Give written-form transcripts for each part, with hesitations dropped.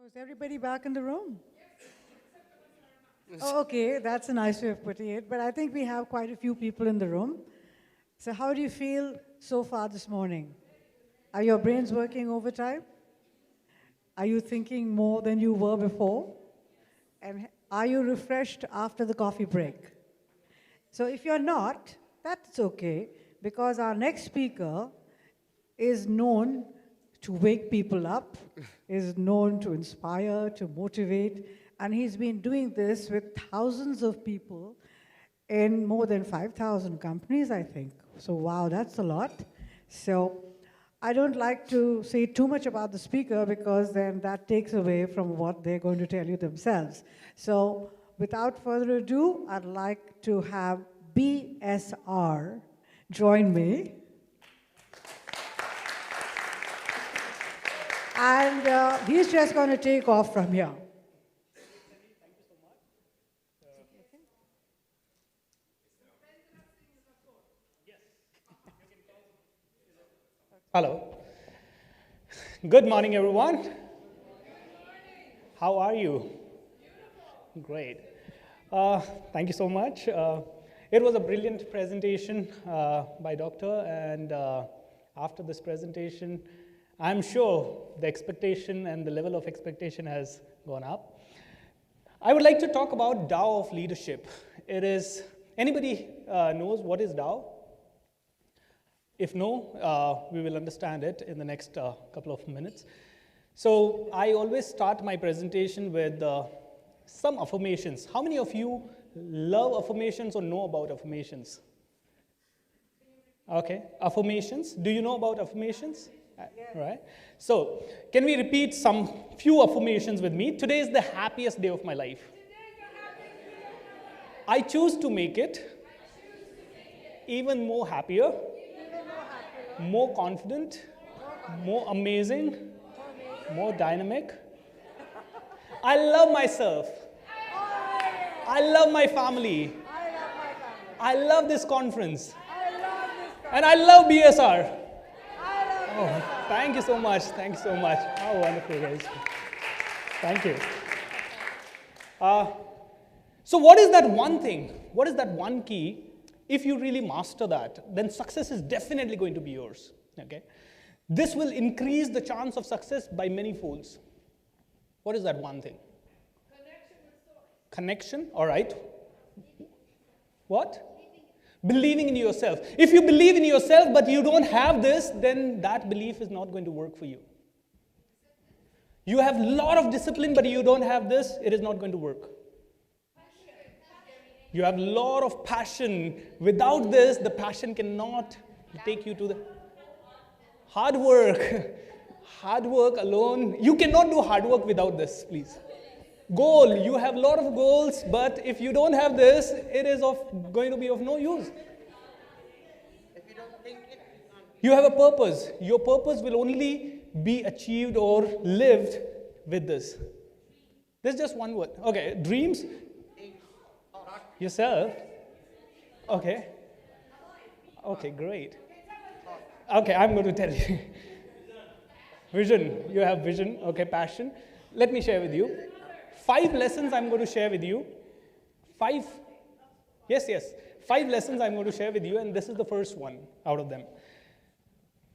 is everybody back in the room? Oh, okay, that's a nice way of putting it. But I think we have quite a few people in the room. So, how do you feel so far this morning? Are your brains working overtime? Are you thinking more than you were before? And are you refreshed after the coffee break? So, if you're not, that's okay, because our next speaker is known to wake people up, is known to inspire, to motivate, and he's been doing this with thousands of people in more than 5,000 companies, I think. So wow, that's a lot. So I don't like to say too much about the speaker because then that takes away from what they're going to tell you themselves. So without further ado, I'd like to have BSR join me. And he's just going to take off from here. Hello. Good morning, everyone. How are you? Great. Thank you so much. It was a brilliant presentation by Doctor, and after this presentation, I'm sure the expectation and the level of expectation has gone up. I would like to talk about Tao of leadership. It is, anybody knows what is Tao? If no, we will understand it in the next couple of minutes. So I always start my presentation with some affirmations. How many of you love affirmations or know about affirmations? Okay, affirmations. Do you know about affirmations? Yes. Right. So can we repeat some few affirmations with me? Today is the happiest day of my life. I choose to make it even more happier, more confident, more amazing, more dynamic. I love myself. I love my family. I love this conference. And I love BSR. Oh, thank you so much. Thank you so much. How wonderful, guys. Thank you. So what is that one thing? What is that one key? If you really master that, then success is definitely going to be yours. Okay? This will increase the chance of success by many folds. What is that one thing? Connection with source. Connection? All right. What? Believing in yourself. If you believe in yourself but you don't have this, then that belief is not going to work for you. You have a lot of discipline but you don't have this, it is not going to work. You have a lot of passion. Without this, the passion cannot take you to the hard work. Hard work alone. You cannot do hard work without this, please. Goal. You have a lot of goals, but if you don't have this, it is going to be of no use. You have a purpose. Your purpose will only be achieved or lived with this. This is just one word. Okay, dreams. Yourself? Okay. Okay, great. Okay, I'm going to tell you. Vision. You have vision. Okay, passion. Let me share with you. 5 lessons I'm going to share with you. 5. Yes. 5 lessons I'm going to share with you, and this is the first one out of them.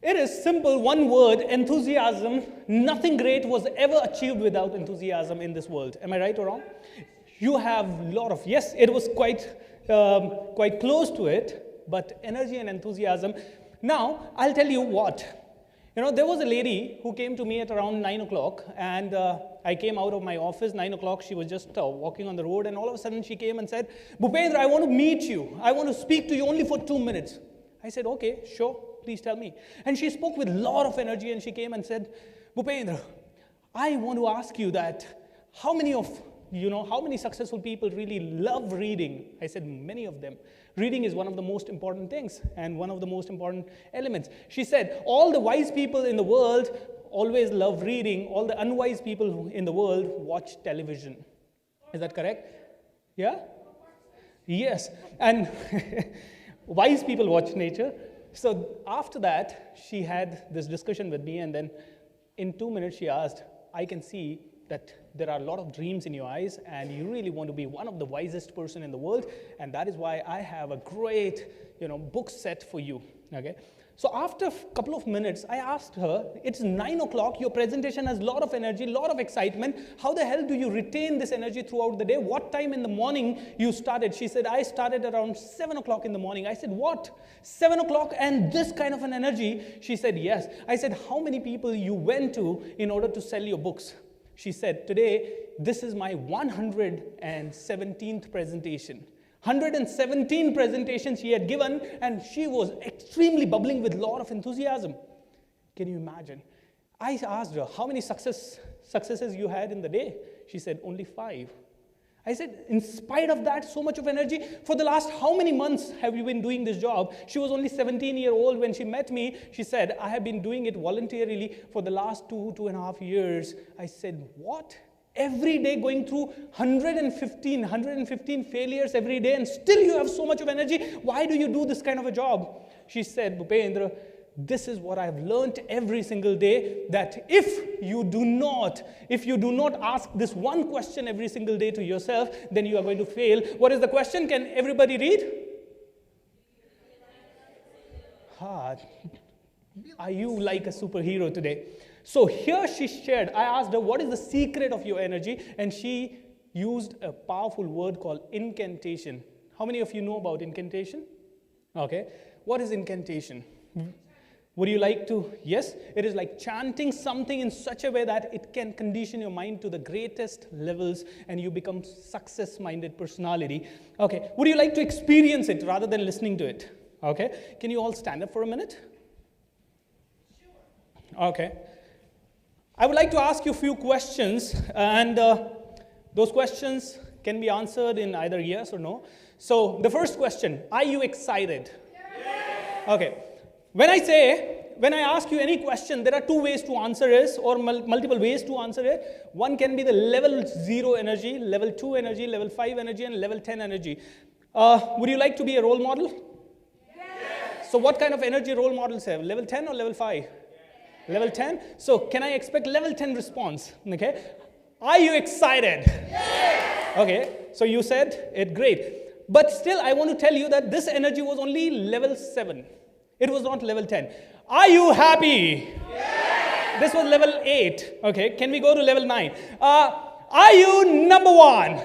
It is simple, one word, enthusiasm. Nothing great was ever achieved without enthusiasm in this world. Am I right or wrong? You have a lot of, yes, it was quite close to it, but energy and enthusiasm. Now, I'll tell you what. There was a lady who came to me at around 9 o'clock, and I came out of my office, 9 o'clock. She was just walking on the road, and all of a sudden she came and said, Bhupendra, I want to meet you. I want to speak to you only for 2 minutes. I said, okay, sure, please tell me. And she spoke with a lot of energy, and she came and said, Bhupendra, I want to ask you that how many successful people really love reading? I said, many of them. Reading is one of the most important things and one of the most important elements. She said, all the wise people in the world always love reading. All the unwise people in the world watch television. Is that correct? Yeah? Yes. And wise people watch nature. So after that, she had this discussion with me, and then in 2 minutes she asked, I can see that there are a lot of dreams in your eyes and you really want to be one of the wisest person in the world, and that is why I have a great, book set for you, okay? So after a couple of minutes, I asked her, it's 9 o'clock, your presentation has a lot of energy, a lot of excitement. How the hell do you retain this energy throughout the day? What time in the morning you started? She said, I started around 7 o'clock in the morning. I said, what? 7 o'clock and this kind of an energy? She said, yes. I said, how many people you went to in order to sell your books? She said, today, this is my 117th presentation. 117 presentations she had given, and she was extremely bubbling with a lot of enthusiasm. Can you imagine? I asked her, how many successes you had in the day? She said, only 5. I said, in spite of that, so much of energy, for the last how many months have you been doing this job? She was only 17-year-old when she met me. She said, I have been doing it voluntarily for the last 2.5 years. I said, what? Every day going through 115 failures every day, and still you have so much of energy. Why do you do this kind of a job? She said, Bhupendra, this is what I've learned every single day, that if you do not ask this one question every single day to yourself, then you are going to fail. What is the question? Can everybody read? Are you like a superhero today? So here she shared, I asked her, what is the secret of your energy? And she used a powerful word called incantation. How many of you know about incantation? Okay. What is incantation? Would you like to? Yes? It is like chanting something in such a way that it can condition your mind to the greatest levels and you become success-minded personality. Okay. Would you like to experience it rather than listening to it? Okay. Can you all stand up for a minute? Okay. I would like to ask you a few questions, and those questions can be answered in either yes or no. So the first question, are you excited? Yes. Okay. When I ask you any question, there are 2 ways to answer it, or multiple ways to answer it. One can be the level 0 energy, level 2 energy, level 5 energy, and level 10 energy. Would you like to be a role model? Yes. So what kind of energy role models have? Level 10 or level 5? Level 10? So can I expect level 10 response? Okay. Are you excited? Yes. Okay. So you said it, great. But still, I want to tell you that this energy was only level 7. It was not level 10. Are you happy? Yes. This was level 8. Okay. Can we go to level 9? Are you number 1?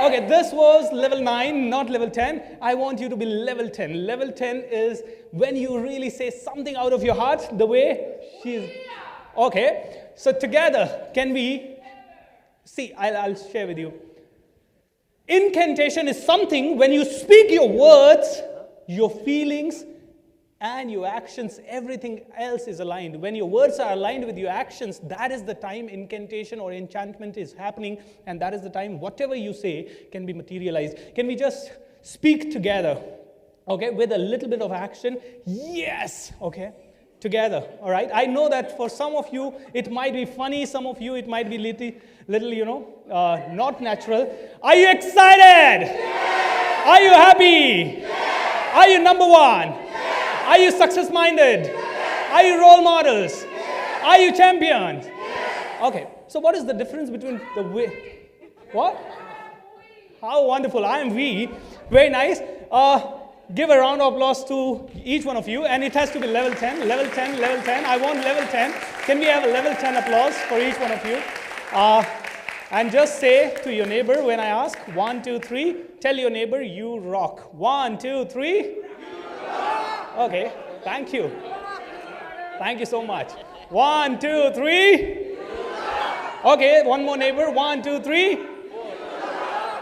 Okay, this was level 9, not level 10. I want you to be level 10. Level 10 is when you really say something out of your heart, the way she's... Okay, so together, can we... See, I'll share with you. Incantation is something when you speak your words, your feelings, and your actions, everything else is aligned. When your words are aligned with your actions, that is the time incantation or enchantment is happening, and that is the time whatever you say can be materialized. Can we just speak together, okay, with a little bit of action? Yes, okay, together, all right? I know that for some of you, it might be funny, some of you, it might be little not natural. Are you excited? Yes. Are you happy? Yes. Are you number 1? Are you success-minded? Yes. Are you role models? Yes. Are you champions? Yes. Okay, so what is the difference between the way? What? How wonderful. I am V. Very nice. Give a round of applause to each one of you, and it has to be level 10, level 10, level 10. I want level 10. Can we have a level 10 applause for each one of you? And just say to your neighbor when I ask, 1, 2, 3, tell your neighbor, you rock. 1, 2, 3. Okay, thank you. Thank you so much. 1, 2, 3. Okay, one more neighbor. 1, 2, 3.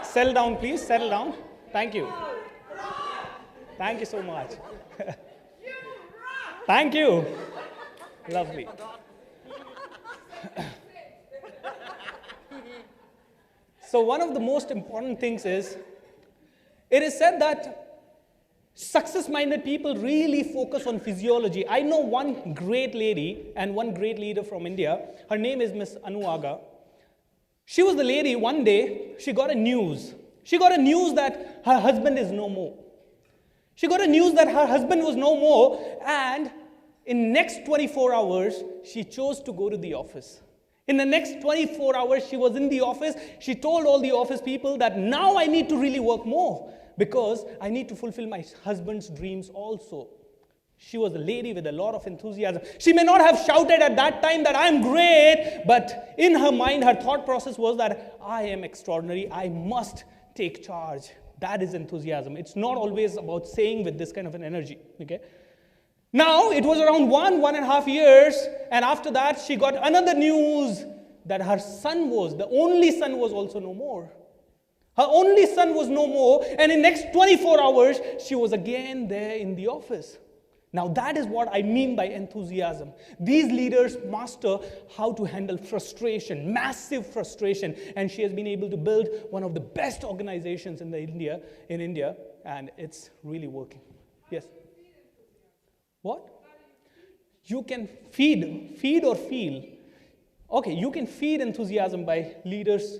Settle down, please. Settle down. Thank you. Thank you so much. Thank you. Lovely. So one of the most important things is, it is said that success-minded people really focus on physiology. I know one great lady and one great leader from India. Her name is Miss Anu Aga. She was the lady, one day, she got a news. She got a news that her husband is no more. She got a news that her husband was no more, and in next 24 hours, she chose to go to the office. In the next 24 hours, she was in the office. She told all the office people that now I need to really work more because I need to fulfill my husband's dreams also. She was a lady with a lot of enthusiasm. She may not have shouted at that time that I'm great, but in her mind, her thought process was that I am extraordinary. I must take charge. That is enthusiasm. It's not always about saying with this kind of an energy. Okay? Now, it was around 1.5 years, and after that, she got another news that her son was, the only son was also no more. Her only son was no more, and in next 24 hours, she was again there in the office. Now, that is what I mean by enthusiasm. These leaders master how to handle frustration, massive frustration, and she has been able to build one of the best organizations in India, and it's really working. Yes? What? You can feed or feel. Okay, you can feed enthusiasm by leaders,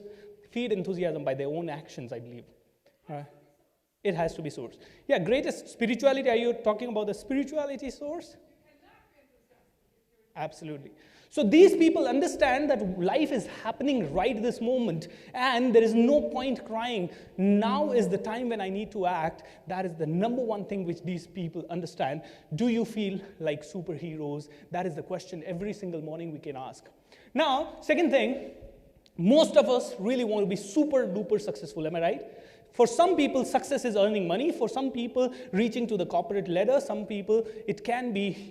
feed enthusiasm by their own actions, I believe. All right. It has to be source. Yeah, greatest spirituality. Are you talking about the spirituality source? Absolutely. So these people understand that life is happening right this moment and there is no point crying. Now is the time when I need to act. That is the number one thing which these people understand. Do you feel like superheroes? That is the question every single morning we can ask. Now, second thing, most of us really want to be super duper successful. Am I right? For some people, success is earning money. For some people, reaching to the corporate ladder. Some people, it can be,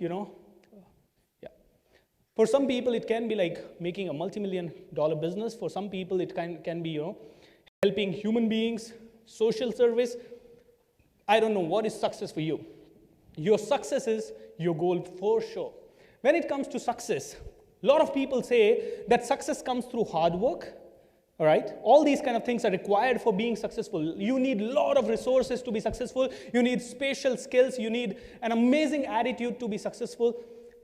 For some people, it can be like making a multi-million-dollar business. For some people, it can be, helping human beings, social service. I don't know what is success for you. Your success is your goal for sure. When it comes to success, a lot of people say that success comes through hard work. All right, all these kind of things are required for being successful. You need a lot of resources to be successful. You need spatial skills. You need an amazing attitude to be successful.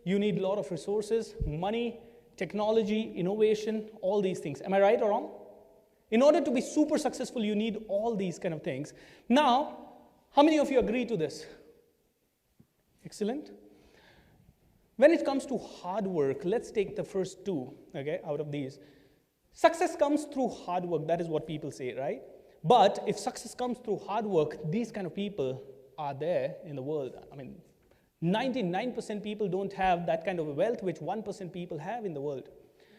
You need a lot of resources, money, technology, innovation, all these things. Am I right or wrong? In order to be super successful, you need all these kind of things. Now, how many of you agree to this? Excellent. When it comes to hard work, let's take the first two, okay, out of these. Success comes through hard work, that is what people say, right? But if success comes through hard work, these kind of people are there in the world. I mean, 99% people don't have that kind of wealth which 1% people have in the world.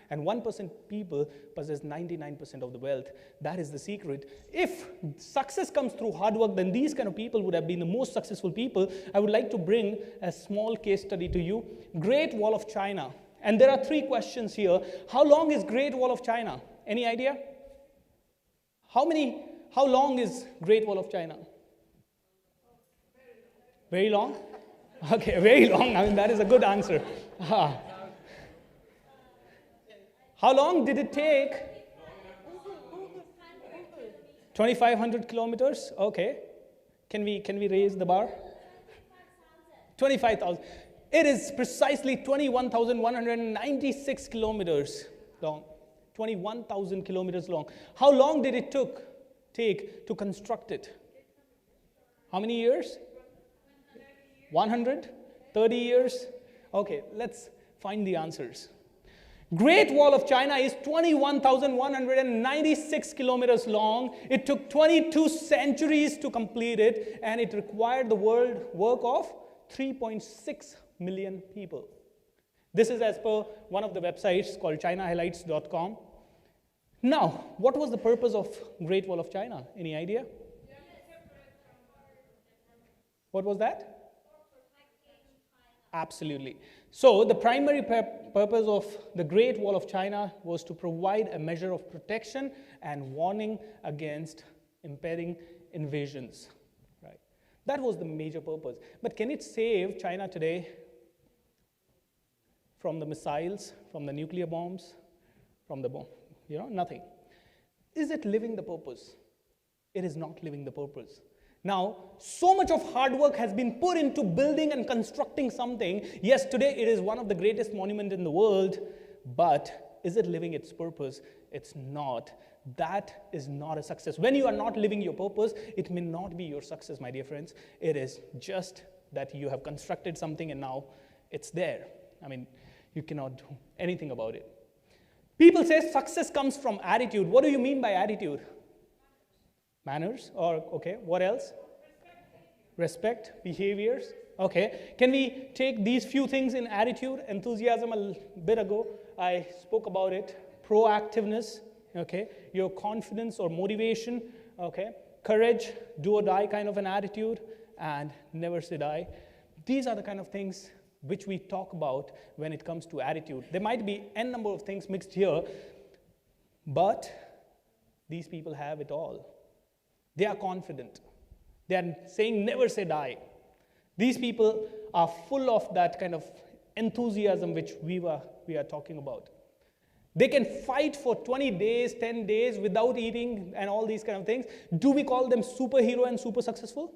And 1% people possess 99% of the wealth. That is the secret. If success comes through hard work, then these kind of people would have been the most successful people. I would like to bring a small case study to you. Great Wall of China. And there are three questions here. How long is Great Wall of China? Any idea? How long is Great Wall of China? Very long? Okay, very long. I mean, that is a good answer. How long did it take? 2,500 kilometers? Okay. Can we raise the bar? 25,000. It is precisely 21,196 kilometers long. 21,000 kilometers long. How long did it take to construct it? How many years? 100? 30 years? Okay, let's find the answers. Great Wall of China is 21,196 kilometers long. It took 22 centuries to complete it, and it required the work of 3.6 million people. This is as per one of the websites called chinahighlights.com. Now, what was the purpose of Great Wall of China? Any idea? What was that? Absolutely. So the primary purpose of the Great Wall of China was to provide a measure of protection and warning against impending invasions. Right? That was the major purpose. But can it save China today from the missiles, from the nuclear bombs, from the bomb? Nothing. Is it living the purpose? It is not living the purpose. Now, so much of hard work has been put into building and constructing something. Yes, today it is one of the greatest monuments in the world, but is it living its purpose? It's not. That is not a success. When you are not living your purpose, it may not be your success, my dear friends. It is just that you have constructed something and now it's there. I mean, you cannot do anything about it. People say success comes from attitude. What do you mean by attitude? Manners, or okay, what else? Respect, behaviors. Okay, can we take these few things in attitude? Enthusiasm, a bit ago, I spoke about it. Proactiveness, okay, your confidence or motivation, okay, courage, do or die kind of an attitude, and never say die. These are the kind of things which we talk about when it comes to attitude. There might be n number of things mixed here, but these people have it all. They are confident. They are saying never say die. These people are full of that kind of enthusiasm which we are talking about. They can fight for 20 days, 10 days without eating and all these kind of things. Do we call them superhero and super successful?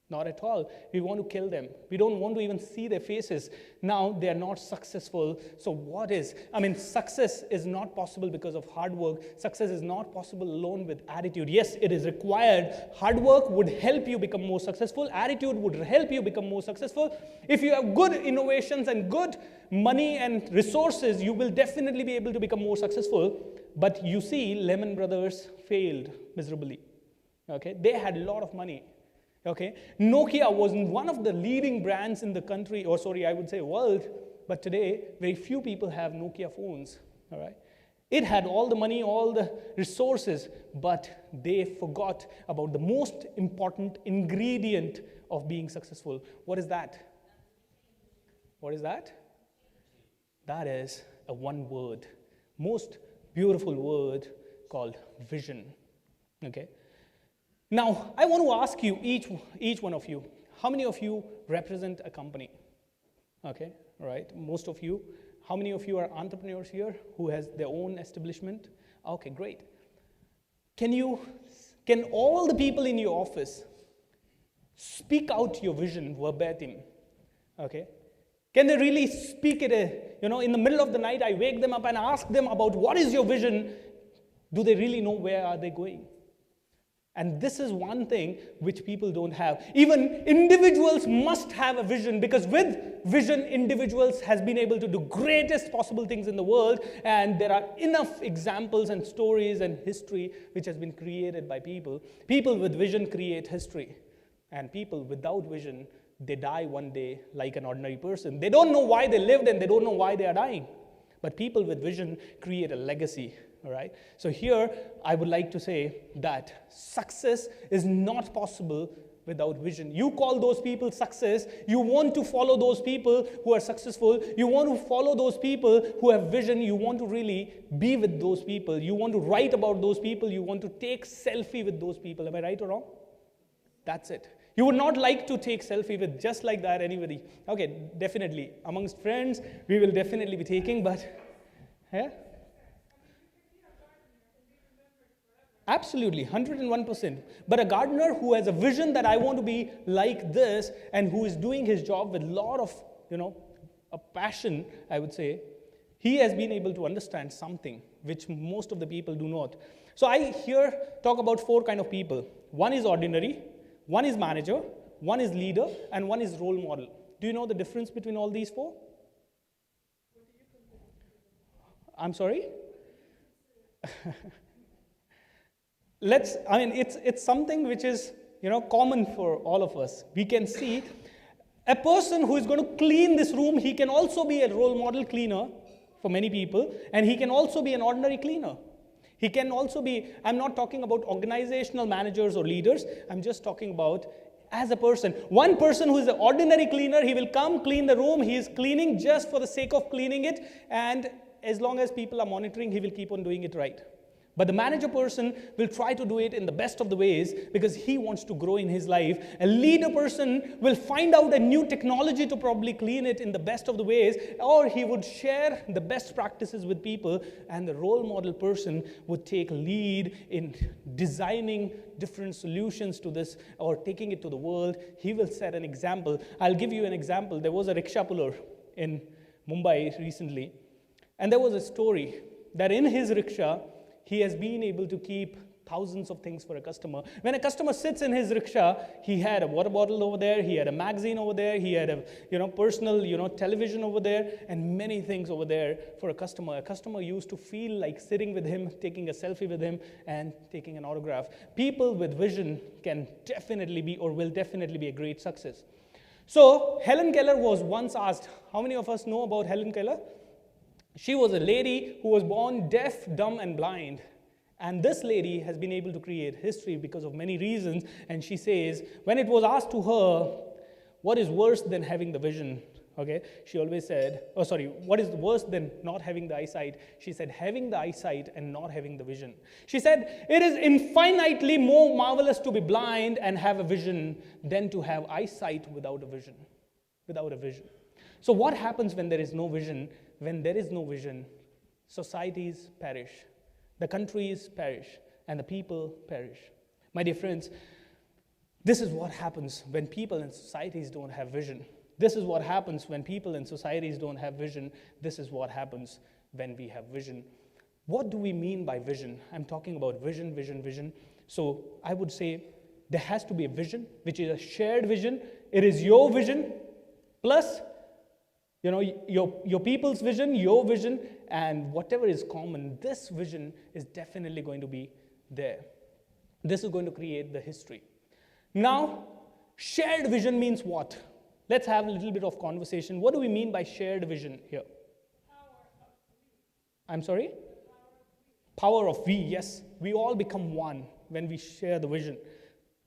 Not at all. We want to kill them. We don't want to even see their faces. Now they are not successful. So what is? I mean, success is not possible because of hard work. Success is not possible alone with attitude. Yes, it is required. Hard work would help you become more successful. Attitude would help you become more successful. If you have good innovations and good money and resources, you will definitely be able to become more successful. But you see, Lehman Brothers failed miserably. Okay, they had a lot of money. Okay, Nokia was one of the leading brands in the country, or sorry, I would say world, but today very few people have Nokia phones, all right? It had all the money, all the resources, but they forgot about the most important ingredient of being successful. What is that? What is that? That is a one word, most beautiful word called vision, okay? Now, I want to ask you, each one of you, how many of you represent a company? Okay, right, most of you. How many of you are entrepreneurs here who has their own establishment? Okay, great. Can all the people in your office speak out your vision verbatim? Okay, can they really speak it, in the middle of the night, I wake them up and ask them about what is your vision? Do they really know where are they going? And this is one thing which people don't have. Even individuals must have a vision, because with vision, individuals has been able to do greatest possible things in the world, and there are enough examples and stories and history which has been created by people. People with vision create history, and people without vision, they die one day like an ordinary person. They don't know why they lived and they don't know why they are dying. But people with vision create a legacy. All right. So here, I would like to say that success is not possible without vision. You call those people success. You want to follow those people who are successful. You want to follow those people who have vision. You want to really be with those people. You want to write about those people. You want to take selfie with those people. Am I right or wrong? That's it. You would not like to take selfie with just like that anybody. Okay, definitely. Amongst friends, we will definitely be taking, but yeah. Absolutely, 101%. But a gardener who has a vision that I want to be like this, and who is doing his job with a lot of, a passion, I would say, he has been able to understand something which most of the people do not. So I here talk about 4 kind of people. One is ordinary, one is manager, one is leader, and one is role model. Do you know the difference between all these 4? I'm sorry? It's something which is, common for all of us. We can see a person who is going to clean this room, he can also be a role model cleaner for many people, and he can also be an ordinary cleaner. He can also be, I'm not talking about organizational managers or leaders, I'm just talking about as a person. One person who is an ordinary cleaner, he will come clean the room, he is cleaning just for the sake of cleaning it, and as long as people are monitoring, he will keep on doing it right. But the manager person will try to do it in the best of the ways because he wants to grow in his life. A leader person will find out a new technology to probably clean it in the best of the ways, or he would share the best practices with people, and the role model person would take lead in designing different solutions to this or taking it to the world. He will set an example. I'll give you an example. There was a rickshaw puller in Mumbai recently, and there was a story that in his rickshaw, he has been able to keep thousands of things for a customer. When a customer sits in his rickshaw, he had a water bottle over there, he had a magazine over there, he had a personal television over there, and many things over there for a customer. A customer used to feel like sitting with him, taking a selfie with him, and taking an autograph. People with vision can definitely be or will definitely be a great success. So Helen Keller was once asked, how many of us know about Helen Keller? She was a lady who was born deaf, dumb, and blind. And this lady has been able to create history because of many reasons. And she says, when it was asked to her, what is worse than having the vision? Okay, she always said, what is worse than not having the eyesight? She said, having the eyesight and not having the vision. She said, it is infinitely more marvelous to be blind and have a vision than to have eyesight without a vision. Without a vision. So what happens when there is no vision? When there is no vision, societies perish, the countries perish, and the people perish. My dear friends, this is what happens when people and societies don't have vision. This is what happens when people and societies don't have vision. This is what happens when we have vision. What do we mean by vision? I'm talking about vision, vision, vision. So I would say there has to be a vision, which is a shared vision. It is your vision plus your people's vision, your vision, and whatever is common. This vision is definitely going to be there. This is going to create the history. Now, shared vision means what? Let's have a little bit of conversation. What do we mean by shared vision here? I'm sorry? Power of we, yes. We all become one when we share the vision.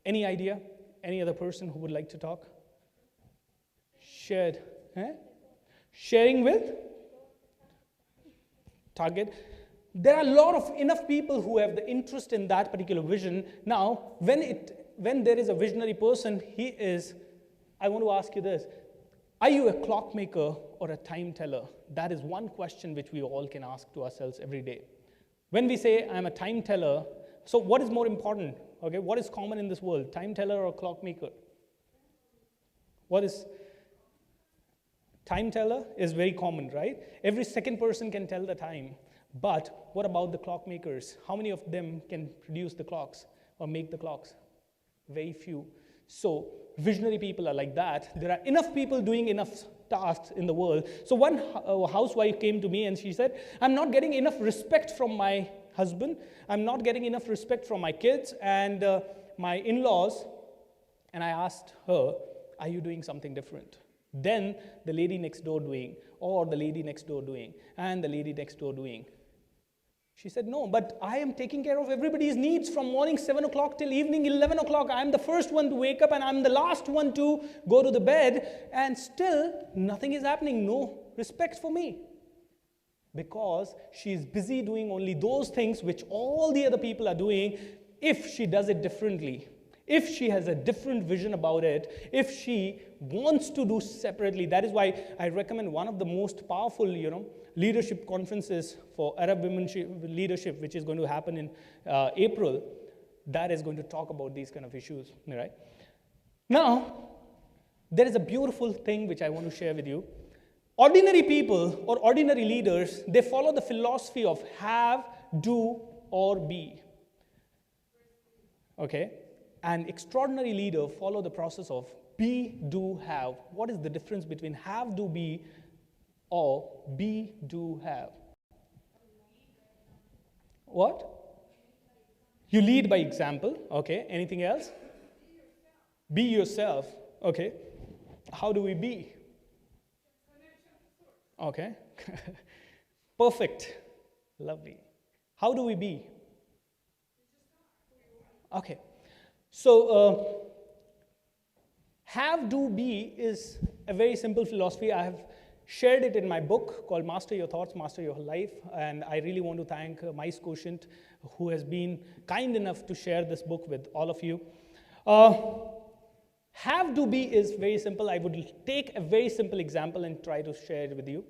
Any idea? Any other person who would like to talk? Shared. Sharing with? Target. There are a lot of enough people who have the interest in that particular vision. Now, when there is a visionary person, I want to ask you this. Are you a clockmaker or a time teller? That is one question which we all can ask to ourselves every day. When we say, I'm a time teller, so what is more important? Okay, what is common in this world? Time teller or clockmaker? What is... Time teller is very common, right? Every second person can tell the time. But what about the clockmakers? How many of them can produce the clocks or make the clocks? Very few. So visionary people are like that. There are enough people doing enough tasks in the world. So one housewife came to me and she said, I'm not getting enough respect from my husband. I'm not getting enough respect from my kids and my in-laws. And I asked her, are you doing something different? Then the lady next door doing, or the lady next door doing, and the lady next door doing. She said, no, but I am taking care of everybody's needs from morning 7 o'clock till evening 11 o'clock. I'm the first one to wake up and I'm the last one to go to the bed, and still nothing is happening, no respect for me. Because she's busy doing only those things which all the other people are doing. If she does it differently, if she has a different vision about it, if she wants to do separately, that is why I recommend one of the most powerful, leadership conferences for Arab women leadership, which is going to happen in April. That is going to talk about these kind of issues, right? Now, there is a beautiful thing which I want to share with you. Ordinary people or ordinary leaders, they follow the philosophy of have, do, or be. Okay? An extraordinary leader follow the process of be, do, have. What is the difference between have, do, be, or be, do, have? What? You lead by example. Okay. Anything else? Be yourself. Okay. How do we be? Okay. Perfect. Lovely. How do we be? Okay. So, have, do, be is a very simple philosophy. I have shared it in my book called Master Your Thoughts, Master Your Life. And I really want to thank Mice Quotient, who has been kind enough to share this book with all of you. Have, do, be is very simple. I would take a very simple example and try to share it with you.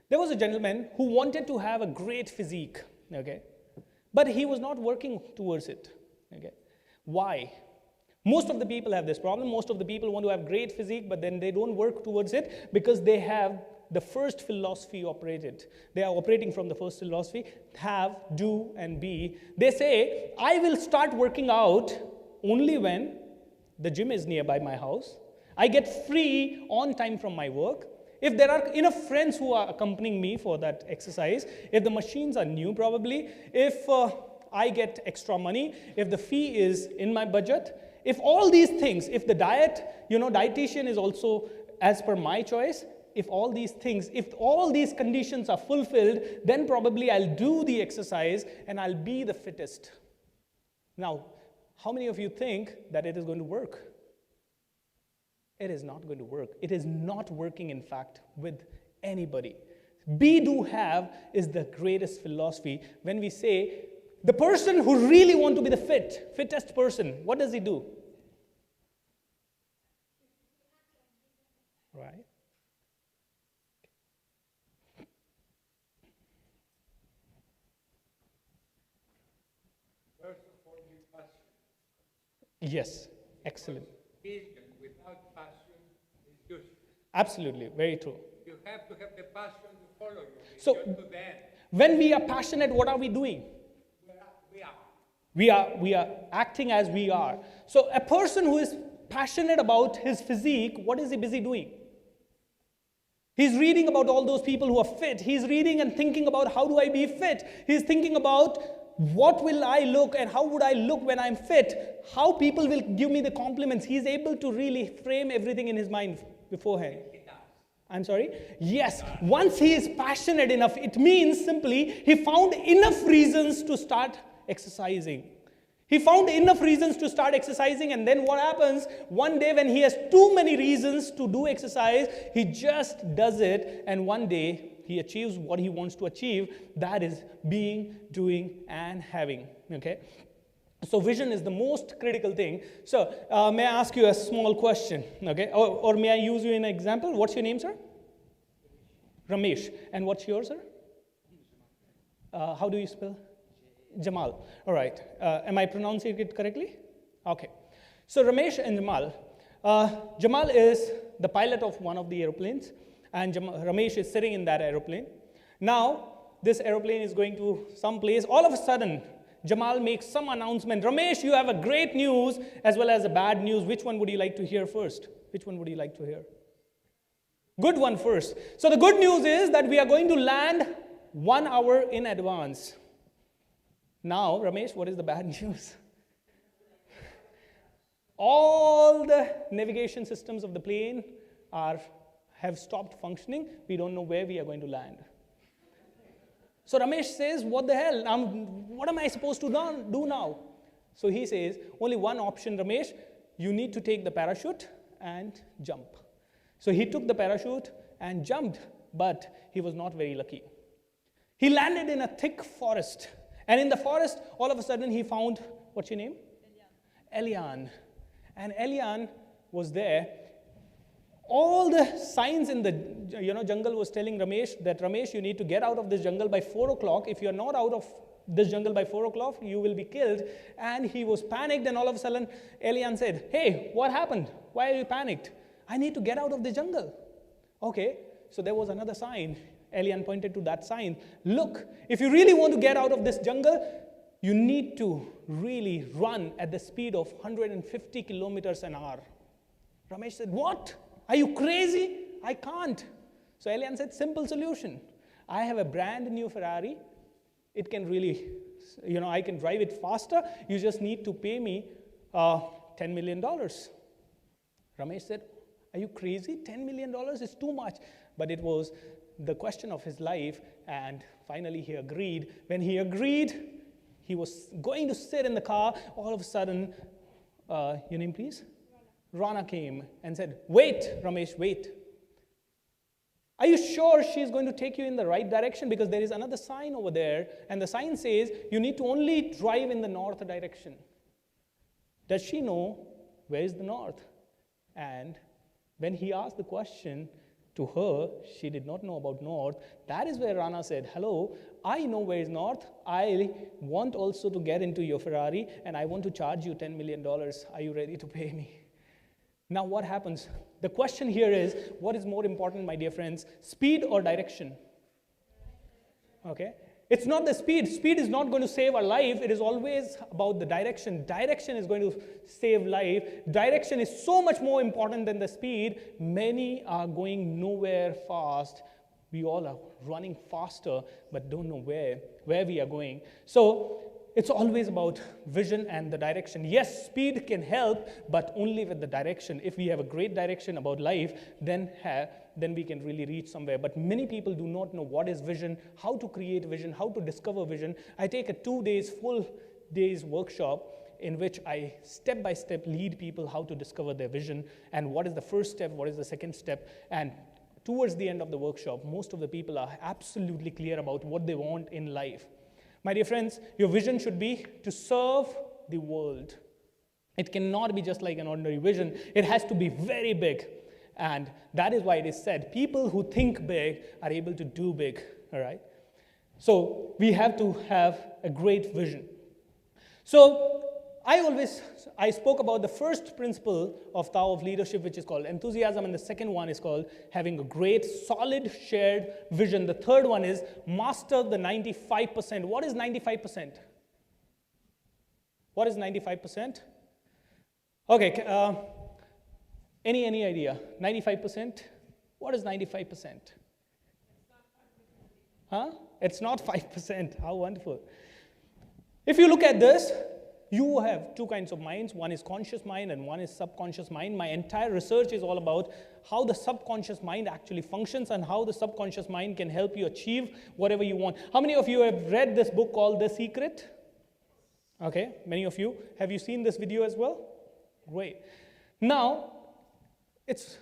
There was a gentleman who wanted to have a great physique, okay? But he was not working towards it, okay? Why? Most of the people have this problem. Most of the people want to have great physique, but then they don't work towards it because they have the first philosophy operated. They are operating from the first philosophy, have, do, and be. They say, I will start working out only when the gym is nearby my house. I get free on time from my work. If there are enough friends who are accompanying me for that exercise, if the machines are new probably, if I get extra money, if the fee is in my budget, if all these things, if the diet, dietitian is also as per my choice, if all these things, if all these conditions are fulfilled, then probably I'll do the exercise and I'll be the fittest. Now, how many of you think that it is going to work? It is not going to work. It is not working, in fact, with anybody. Be, do, have is the greatest philosophy. When we say, the person who really wants to be the fittest person, what does he do? Right? First of all, be passion. Yes, excellent. Vision without passion is useless. Absolutely, very true. You have to have the passion to follow your So, vision to the end. when we are passionate, what are we doing? We are. We are acting as we are. So a person who is passionate about his physique, what is he busy doing? He's reading about all those people who are fit. He's reading and thinking about how do I be fit. He's thinking about what will I look and how would I look when I'm fit. How people will give me the compliments. He's able to really frame everything in his mind beforehand. I'm sorry? Yes, once he is passionate enough, it means simply he found enough reasons to start exercising. He found enough reasons to start exercising, and then what happens? One day when he has too many reasons to do exercise, he just does it, and one day he achieves what he wants to achieve. That is being, doing, and having. Okay? So vision is the most critical thing. So may I ask you a small question? Okay? Or may I use you in an example? What's your name, sir? Ramesh. And what's yours, sir? How do you spell? Jamal. All right. Am I pronouncing it correctly? Okay. So Ramesh and Jamal. Jamal is the pilot of one of the airplanes, and Ramesh is sitting in that airplane. Now, this airplane is going to some place. All of a sudden, Jamal makes some announcement. Ramesh, you have a great news as well as a bad news. Which one would you like to hear first? Which one would you like to hear? Good one first. So the good news is that we are going to land 1 hour in advance. Now, Ramesh, what is the bad news? All the navigation systems of the plane have stopped functioning. We don't know where we are going to land. So Ramesh says, what the hell? What am I supposed to do now? So he says, only one option, Ramesh. You need to take the parachute and jump. So he took the parachute and jumped, but he was not very lucky. He landed in a thick forest. And in the forest, all of a sudden, he found, what's your name? Elian. And Elian was there. All the signs in the jungle was telling Ramesh that, Ramesh, you need to get out of this jungle by 4 o'clock. If you're not out of this jungle by 4 o'clock, you will be killed. And he was panicked, and all of a sudden, Elian said, hey, what happened? Why are you panicked? I need to get out of the jungle. Okay, so there was another sign. Elian pointed to that sign. Look, if you really want to get out of this jungle, you need to really run at the speed of 150 kilometers an hour. Ramesh said, what? Are you crazy? I can't. So Elian said, simple solution. I have a brand new Ferrari. It can really, I can drive it faster. You just need to pay me $10 million. Ramesh said, are you crazy? $10 million is too much. But it was the question of his life, and finally he agreed. When he agreed, he was going to sit in the car. All of a sudden, your name please? Rana came and said, wait, Ramesh, wait. Are you sure she's going to take you in the right direction? Because there is another sign over there, and the sign says you need to only drive in the north direction. Does she know where is the north? And when he asked the question to her, she did not know about north. That is where Rana said, hello, I know where is north. I want also to get into your Ferrari, and I want to charge you $10 million. Are you ready to pay me? Now what happens? The question here is, what is more important, my dear friends, speed or direction? Okay? It's not the speed. Speed is not going to save our life. It is always about the direction. Direction is going to save life. Direction is so much more important than the speed. Many are going nowhere fast. We all are running faster, but don't know where we are going. So it's always about vision and the direction. Yes, speed can help, but only with the direction. If we have a great direction about life, then we can really reach somewhere. But many people do not know what is vision, how to create vision, how to discover vision. I take a full days workshop in which I step by step lead people how to discover their vision and what is the first step, what is the second step. And towards the end of the workshop, most of the people are absolutely clear about what they want in life. My dear friends, your vision should be to serve the world. It cannot be just like an ordinary vision. It has to be very big. And that is why it is said, people who think big are able to do big, all right? So we have to have a great vision. So I spoke about the first principle of Tao of leadership, which is called enthusiasm, and the second one is called having a great, solid, shared vision. The third one is master the 95%. What is 95%? What is 95%? Okay, any idea? 95%? What is 95%? Huh? It's not 5%. How wonderful. If you look at this, you have two kinds of minds. One is conscious mind and one is subconscious mind. My entire research is all about how the subconscious mind actually functions and how the subconscious mind can help you achieve whatever you want. How many of you have read this book called The Secret? Okay, many of you. Have you seen this video as well? Great. Now, it's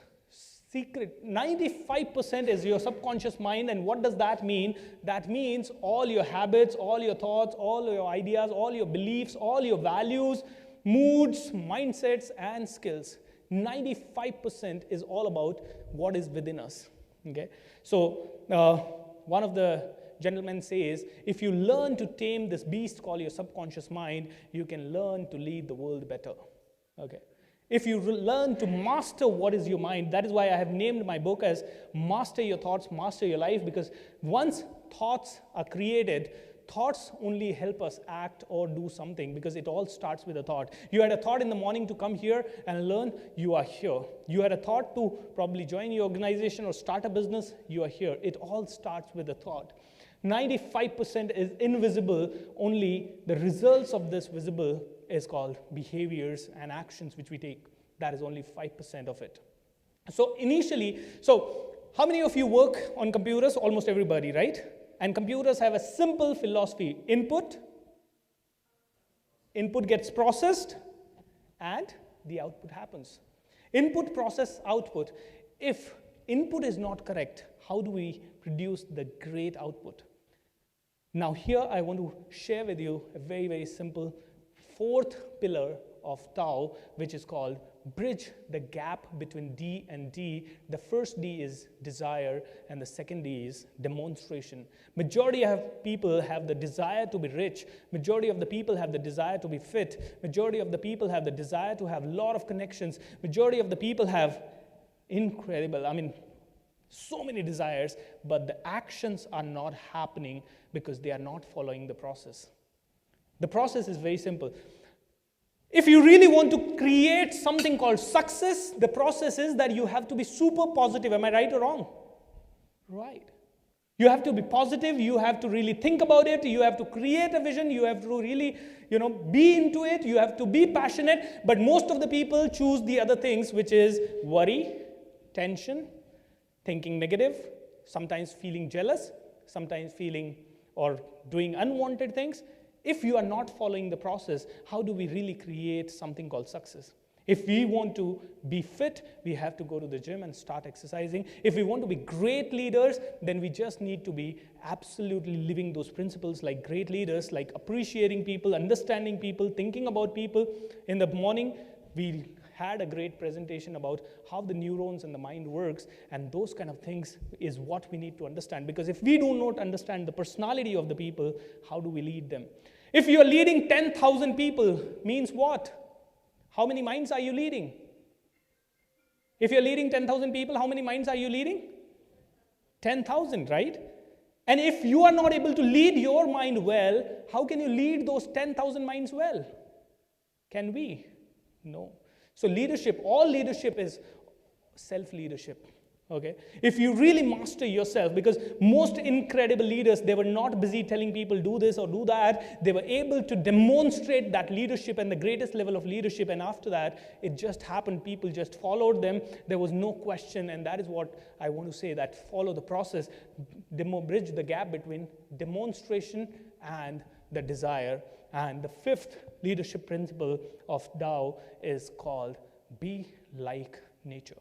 secret. 95% is your subconscious mind, and what does that mean? That means all your habits, all your thoughts, all your ideas, all your beliefs, all your values, moods, mindsets, and skills. 95% is all about what is within us. Okay? So, one of the gentlemen says, if you learn to tame this beast called your subconscious mind, you can learn to lead the world better. Okay? If you learn to master what is your mind, that is why I have named my book as Master Your Thoughts, Master Your Life, because once thoughts are created, thoughts only help us act or do something, because it all starts with a thought. You had a thought in the morning to come here and learn, you are here. You had a thought to probably join your organization or start a business, you are here. It all starts with a thought. 95% is invisible, only the results of this visible is called behaviors and actions which we take. That is only 5% of it. So how many of you work on computers? Almost everybody, right? And computers have a simple philosophy. Input gets processed, and the output happens. Input, process, output. If input is not correct, how do we produce the great output? Now here I want to share with you a very, very simple fourth pillar of Tao, which is called bridge the gap between D and D. The first D is desire, and the second D is demonstration. Majority of people have the desire to be rich. Majority of the people have the desire to be fit. Majority of the people have the desire to have a lot of connections. Majority of the people have so many desires, but the actions are not happening because they are not following the process. The process is very simple. If you really want to create something called success, the process is that you have to be super positive. Am I right or wrong? Right. You have to be positive. You have to really think about it. You have to create a vision. You have to really, be into it. You have to be passionate. But most of the people choose the other things, which is worry, tension, thinking negative, sometimes feeling jealous, sometimes feeling or doing unwanted things. If you are not following the process, how do we really create something called success? If we want to be fit, we have to go to the gym and start exercising. If we want to be great leaders, then we just need to be absolutely living those principles like great leaders, like appreciating people, understanding people, thinking about people. In the morning, we had a great presentation about how the neurons in the mind works, and those kind of things is what we need to understand. Because if we do not understand the personality of the people, how do we lead them? If you are leading 10,000 people, means what? How many minds are you leading? If you're leading 10,000 people, how many minds are you leading? 10,000, right? And if you are not able to lead your mind well, how can you lead those 10,000 minds well? Can we? No. So leadership, all leadership is self-leadership. Okay? If you really master yourself, because most incredible leaders, they were not busy telling people do this or do that. They were able to demonstrate that leadership and the greatest level of leadership. And after that, it just happened. People just followed them. There was no question. And that is what I want to say, that follow the process, bridge the gap between demonstration and the desire. And the fifth leadership principle of Tao is called be like nature.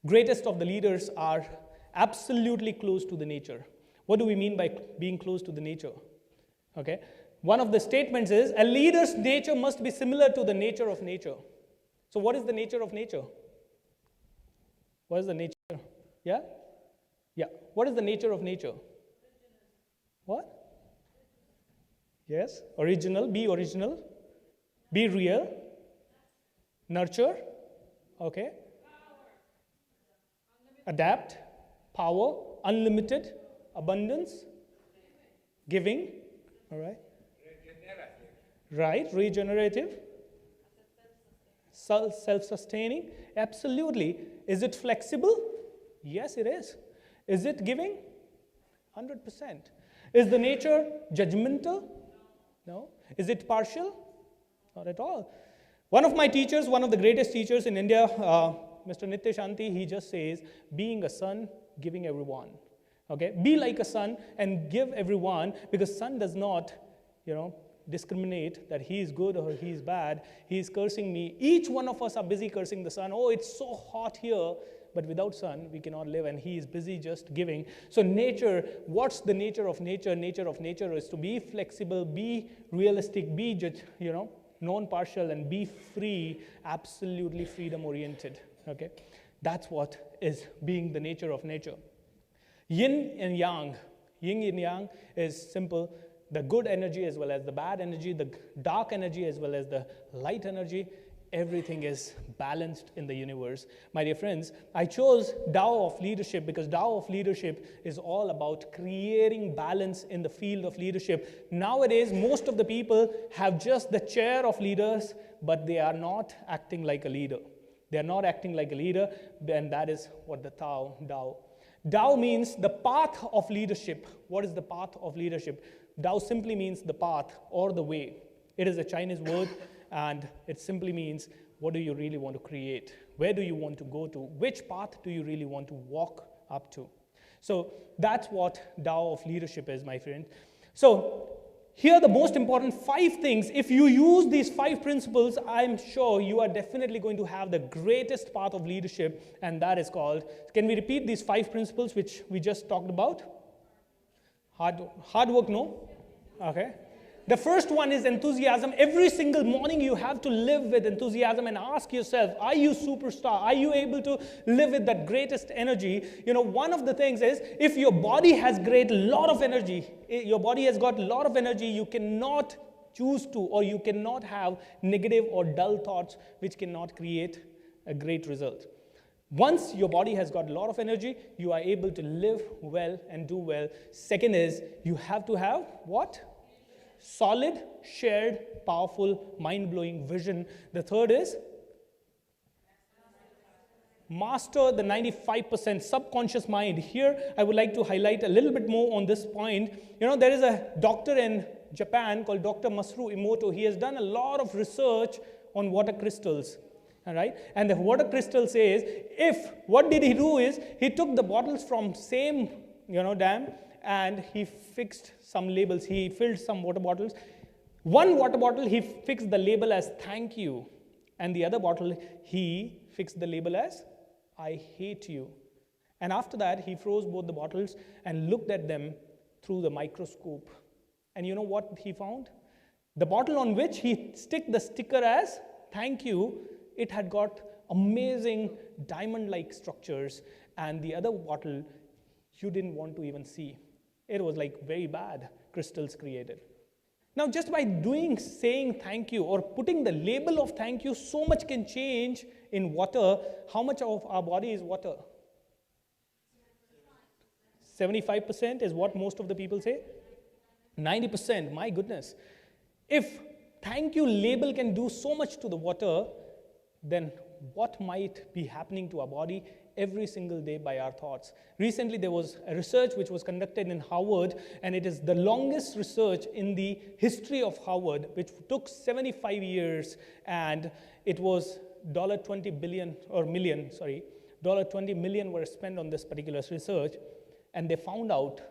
Greatest of the leaders are absolutely close to the nature. What do we mean by being close to the nature? Okay. One of the statements is a leader's nature must be similar to the nature of nature. So what is the nature of nature? What is the nature? Yeah? Yeah. What is the nature of nature? What? Yes. Original. Be original. Be real. Nurture. Okay. Adapt, power, unlimited, abundance, giving, all right? Right, regenerative, self-sustaining, absolutely. Is it flexible? Yes, it is. Is it giving? 100%. Is the nature judgmental? No. Is it partial? Not at all. One of my teachers, one of the greatest teachers in India, Mr. Nitya Shanti, he just says, being a son, giving everyone. Okay? Be like a son and give everyone, because son does not, discriminate that he is good or he is bad. He is cursing me. Each one of us are busy cursing the sun. Oh, it's so hot here. But without sun, we cannot live, and he is busy just giving. So nature, what's the nature of nature? Nature of nature is to be flexible, be realistic, be, non-partial, and be free, absolutely freedom-oriented. Okay, that's what is being the nature of nature. Yin and yang. Yin and yang is simple. The good energy as well as the bad energy, the dark energy as well as the light energy, everything is balanced in the universe. My dear friends, I chose Tao of leadership because Tao of leadership is all about creating balance in the field of leadership. Nowadays, most of the people have just the chair of leaders, but they are not acting like a leader. They are not acting like a leader, and that is what the Tao. Tao means the path of leadership. What is the path of leadership? Tao simply means the path or the way. It is a Chinese word, and it simply means what do you really want to create? Where do you want to go to? Which path do you really want to walk up to? So that's what Tao of leadership is, my friend. So here are the most important 5 things. If you use these 5 principles, I'm sure you are definitely going to have the greatest path of leadership, and that is called, can we repeat these 5 principles which we just talked about? Hard work, no? Okay. The first one is enthusiasm. Every single morning you have to live with enthusiasm and ask yourself, are you superstar? Are you able to live with that greatest energy? One of the things is, if your body has lot of energy, your body has got a lot of energy, you cannot choose to, or you cannot have negative or dull thoughts which cannot create a great result. Once your body has got a lot of energy, you are able to live well and do well. Second is, you have to have what? Solid, shared, powerful, mind-blowing vision. The third is master the 95% subconscious mind. Here, I would like to highlight a little bit more on this point. There is a doctor in Japan called Dr. Masaru Emoto. He has done a lot of research on water crystals. All right? And the water crystal says, what did he do is, he took the bottles from same, dam, and he fixed some labels. He filled some water bottles. One water bottle, he fixed the label as thank you. And the other bottle, he fixed the label as I hate you. And after that, he froze both the bottles and looked at them through the microscope. And you know what he found? The bottle on which he stick the sticker as thank you, it had got amazing diamond-like structures. And the other bottle, you didn't want to even see. It was like very bad crystals created. Now, just by saying thank you or putting the label of thank you, so much can change in water. How much of our body is water? 75% is what most of the people say. 90%, my goodness. If thank you label can do so much to the water, then what might be happening to our body every single day by our thoughts? Recently, there was a research which was conducted in Harvard, and it is the longest research in the history of Harvard, which took 75 years, and it was $20 billion, or million, sorry, $20 million were spent on this particular research, and they found out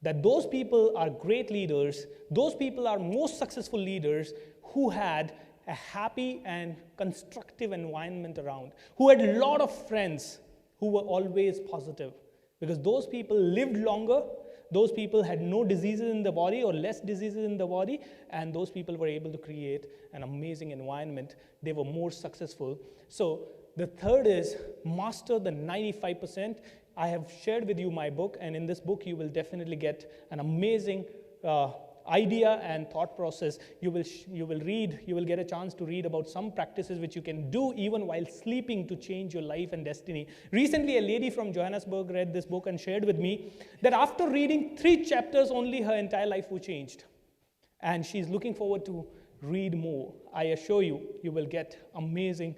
that those people are great leaders, those people are most successful leaders who had a happy and constructive environment around, who had a lot of friends who were always positive, because those people lived longer, those people had no diseases in the body or less diseases in the body, and those people were able to create an amazing environment. They were more successful. So the third is master the 95%. I have shared with you my book, and in this book you will definitely get an amazing idea and thought process. You will get a chance to read about some practices which you can do even while sleeping to change your life and destiny. Recently, a lady from Johannesburg read this book and shared with me that after reading 3 chapters only, her entire life was changed. And she's looking forward to read more. I assure you, you will get amazing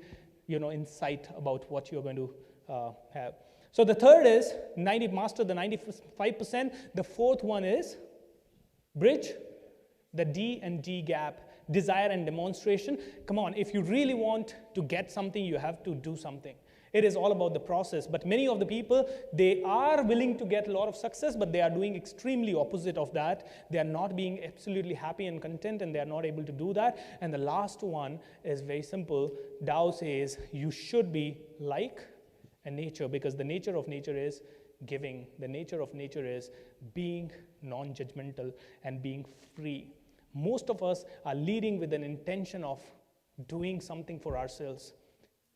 insight about what you're going to have. So the third is master the 95%. The fourth one is bridge the D and D gap, desire and demonstration. Come on, if you really want to get something, you have to do something. It is all about the process. But many of the people, they are willing to get a lot of success, but they are doing extremely opposite of that. They are not being absolutely happy and content, and they are not able to do that. And the last one is very simple. Tao says you should be like nature, because the nature of nature is giving. The nature of nature is being non-judgmental and being free. Most of us are leading with an intention of doing something for ourselves.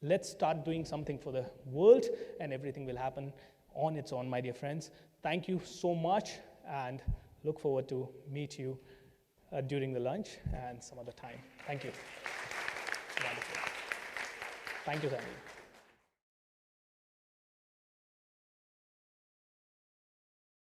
Let's start doing something for the world, and everything will happen on its own, my dear friends. Thank you so much, and look forward to meet you during the lunch and some other time. Thank you. Wonderful. Thank you, Sandy.